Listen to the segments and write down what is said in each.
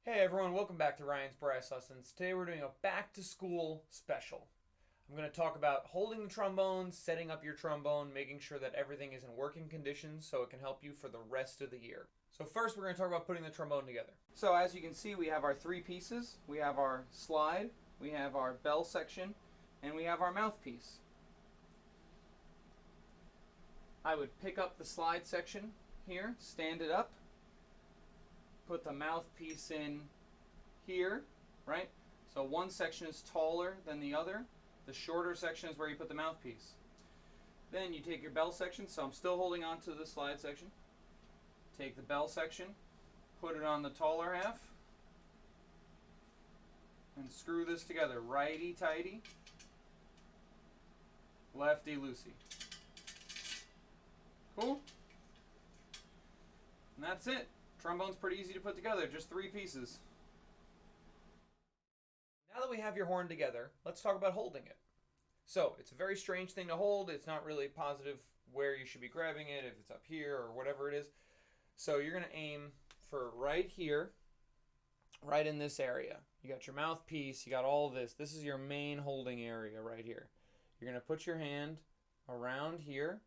Hey everyone, welcome back to Ryan's Brass Lessons. Today we're doing a back to school special. I'm going to talk about holding the trombone, setting up your trombone, making sure that everything is in working condition so it can help you for the rest of the year. So first we're going to talk about putting the trombone together. So as you can see, we have our three pieces. We have our slide, we have our bell section, and we have our mouthpiece. I would pick up the slide section here, stand it up, put the mouthpiece in here, right? So one section is taller than the other. The shorter section is where you put the mouthpiece. Then you take your bell section, so I'm still holding on to the slide section. Take the bell section, put it on the taller half, and screw this together. Righty-tighty, lefty-loosey. Cool? And that's it. Trombone's pretty easy to put together, just three pieces. Now that we have your horn together, let's talk about holding it. So, it's a very strange thing to hold. It's not really positive where you should be grabbing it, if it's up here or whatever it is. So you're going to aim for right here, right in this area. You got your mouthpiece, you got all this. This is your main holding area right here. You're going to put your hand around here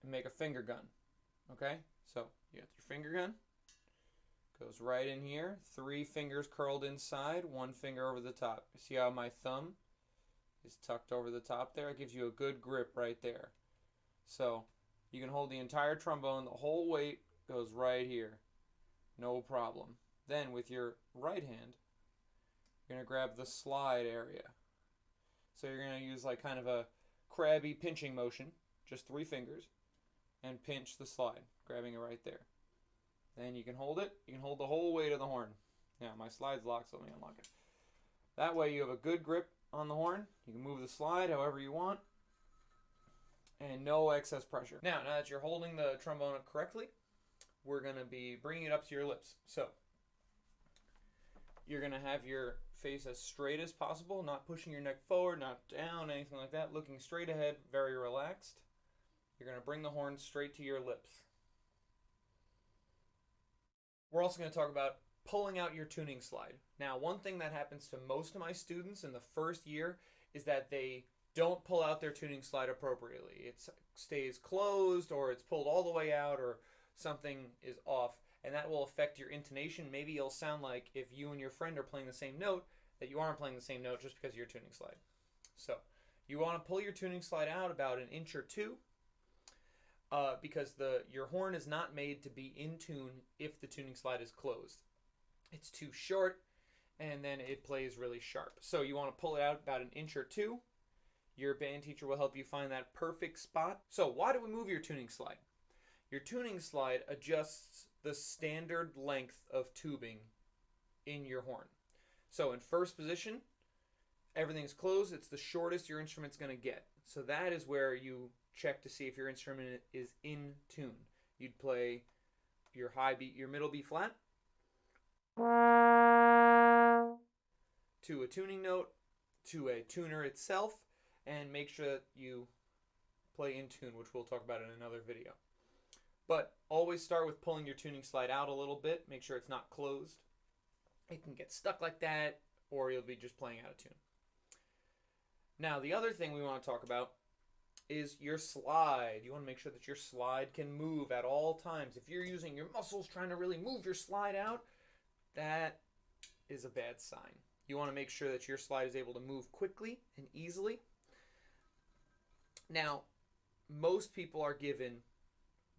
and make a finger gun. Okay? So you got your finger gun, goes right in here, three fingers curled inside, one finger over the top. You see how my thumb is tucked over the top there? It gives you a good grip right there. So you can hold the entire trombone, the whole weight goes right here, no problem. Then with your right hand, you're going to grab the slide area. So you're going to use like kind of a crabby pinching motion, just three fingers, and pinch the slide, grabbing it right there. Then you can hold it. You can hold the whole weight of the horn. Now, my slide's locked, so let me unlock it. That way you have a good grip on the horn. You can move the slide however you want, and no excess pressure. Now that you're holding the trombone correctly, we're going to be bringing it up to your lips. So, you're going to have your face as straight as possible, not pushing your neck forward, not down, anything like that. Looking straight ahead, very relaxed. You're going to bring the horn straight to your lips. We're also going to talk about pulling out your tuning slide. Now, one thing that happens to most of my students in the first year is that they don't pull out their tuning slide appropriately. It stays closed, or it's pulled all the way out, or something is off, and that will affect your intonation. Maybe it'll sound like if you and your friend are playing the same note, that you aren't playing the same note just because of your tuning slide. So, you want to pull your tuning slide out about an inch or two, because your horn is not made to be in tune if the tuning slide is closed. It's too short, and then it plays really sharp. So you want to pull it out about an inch or two. Your band teacher will help you find that perfect spot. So why do we move your tuning slide? Your tuning slide adjusts the standard length of tubing in your horn. So in first position, everything's closed. It's the shortest your instrument's going to get. So that is where you check to see if your instrument is in tune. You'd play your high B, your middle B flat to a tuning note, to a tuner itself, and make sure that you play in tune, which we'll talk about in another video. But always start with pulling your tuning slide out a little bit. Make sure it's not closed. It can get stuck like that, or you'll be just playing out of tune. Now, the other thing we want to talk about is your slide. You want to make sure that your slide can move at all times. If you're using your muscles trying to really move your slide out, that is a bad sign. You want to make sure that your slide is able to move quickly and easily. Now, most people are given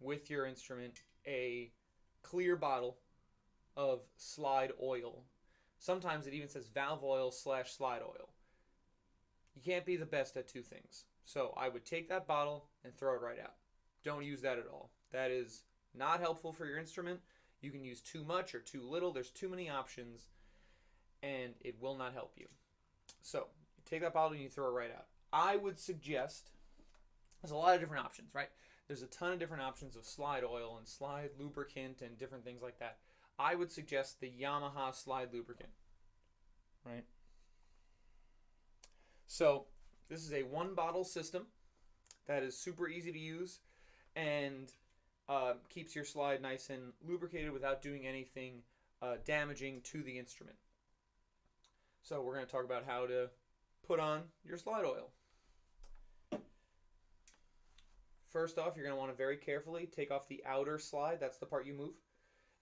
with your instrument a clear bottle of slide oil. Sometimes it even says valve oil / slide oil. You can't be the best at two things. So I would take that bottle and throw it right out. Don't use that at all. That is not helpful for your instrument. You can use too much or too little. There's too many options, and it will not help you. So you take that bottle and you throw it right out. I would suggest, there's a lot of different options, right? There's a ton of different options of slide oil and slide lubricant and different things like that. I would suggest the Yamaha slide lubricant, right? So this is a one bottle system that is super easy to use, and keeps your slide nice and lubricated without doing anything damaging to the instrument. So we're going to talk about how to put on your slide oil. First off, you're going to want to very carefully take off the outer slide, that's the part you move,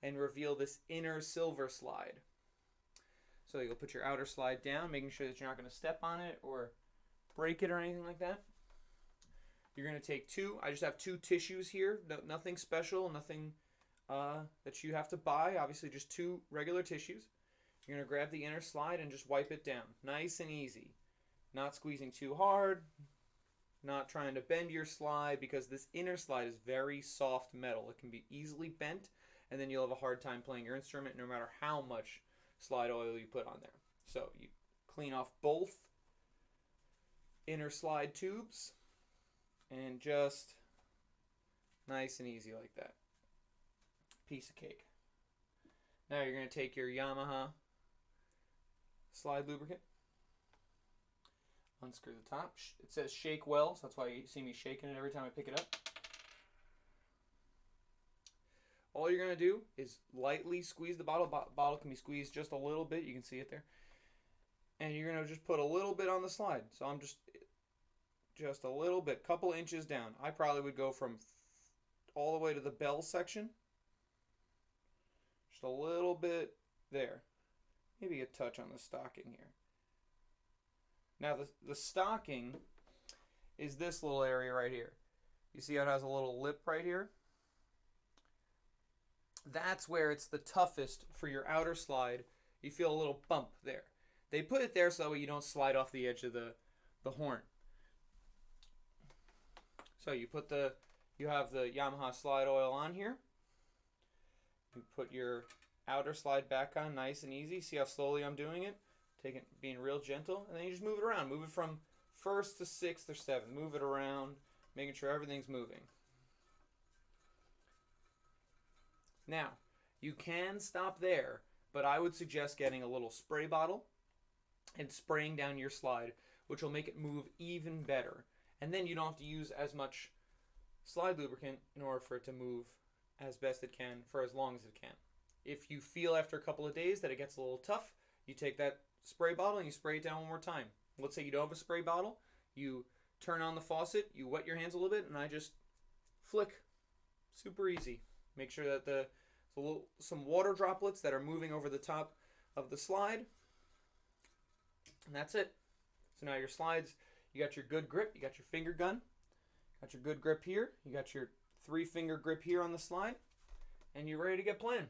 and reveal this inner silver slide. So you'll put your outer slide down, making sure that you're not going to step on it or break it or anything like that. You're going to take I just have 2 tissues here, nothing special, nothing that you have to buy, obviously just 2 regular tissues. You're going to grab the inner slide and just wipe it down, nice and easy. Not squeezing too hard, not trying to bend your slide, because this inner slide is very soft metal. It can be easily bent, and then you'll have a hard time playing your instrument no matter how much slide oil you put on there. So you clean off both inner slide tubes, and just nice and easy like that. Piece of cake. Now you're going to take your Yamaha slide lubricant, unscrew the top. It says shake well, so that's why you see me shaking it every time I pick it up. All you're going to do is lightly squeeze the bottle. Bottle can be squeezed just a little bit. You can see it there. And you're going to just put a little bit on the slide. So I'm just a little bit, couple inches down. I probably would go from all the way to the bell section. Just a little bit there. Maybe a touch on the stocking here. Now the stocking is this little area right here. You see how it has a little lip right here? That's where it's the toughest for your outer slide. You feel a little bump there. They put it there so that way you don't slide off the edge of the horn. So you have the Yamaha slide oil on here. You put your outer slide back on nice and easy. See how slowly I'm doing it? Being real gentle. And then you just move it around. Move it from 1st to 6th or 7th. Move it around, making sure everything's moving. Now, you can stop there, but I would suggest getting a little spray bottle and spraying down your slide, which will make it move even better. And then you don't have to use as much slide lubricant in order for it to move as best it can for as long as it can. If you feel after a couple of days that it gets a little tough, you take that spray bottle and you spray it down one more time. Let's say you don't have a spray bottle, you turn on the faucet, you wet your hands a little bit, and I just flick. Super easy. Make sure that some water droplets that are moving over the top of the slide, and that's it. So now your slides, you got your good grip, you got your finger gun, got your good grip here, you got your 3-finger grip here on the slide, and you're ready to get playing.